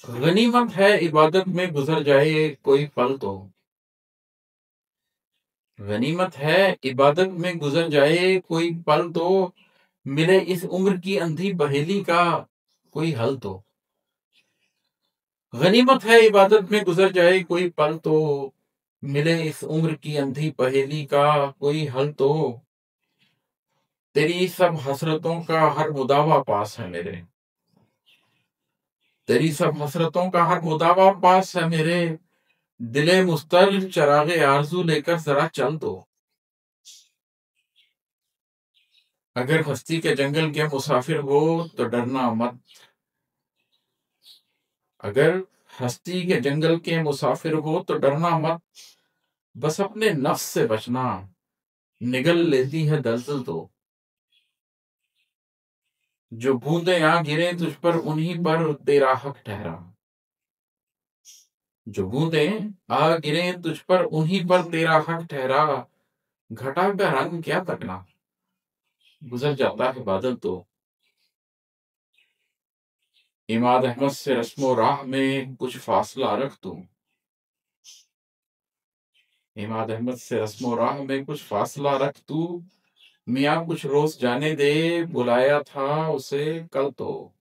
गनीमत है इबादत में गुजर जाए कोई पल तो। गनीमत है इबादत में गुजर जाए कोई पल तो, मिले इस उम्र की अंधी पहेली का कोई हल तो। गनीमत है इबादत में गुजर जाए कोई पल तो, मिले इस उम्र की अंधी पहेली का कोई हल तो। तेरी सब हसरतों का हर मुदावा पास है मेरे। तेरी सब हसरतों का हर मुदावा पास है मेरे। दिले मुस्तर चरागे आरजू लेकर जरा चल दो। अगर हस्ती के जंगल के मुसाफिर हो तो डरना मत। अगर हस्ती के जंगल के मुसाफिर हो तो डरना मत। बस अपने नफ्स से बचना, निगल लेती है दलदल तो। जो बूंदे आ गिरे तुझ पर उन्हीं पर तेरा हक ठहरा। जो बूंदे आ गिरे तुझ पर उन्हीं पर तेरा हक ठहरा। घटा का रंग क्या तकना, गुजर जाता है बादल तो। इमाद अहमद से रस्मो राह में कुछ फासला रख तू। इमाद अहमद से रस्मो राह में कुछ फासला रख तू। मियाँ कुछ रोज जाने दे, बुलाया था उसे कल तो।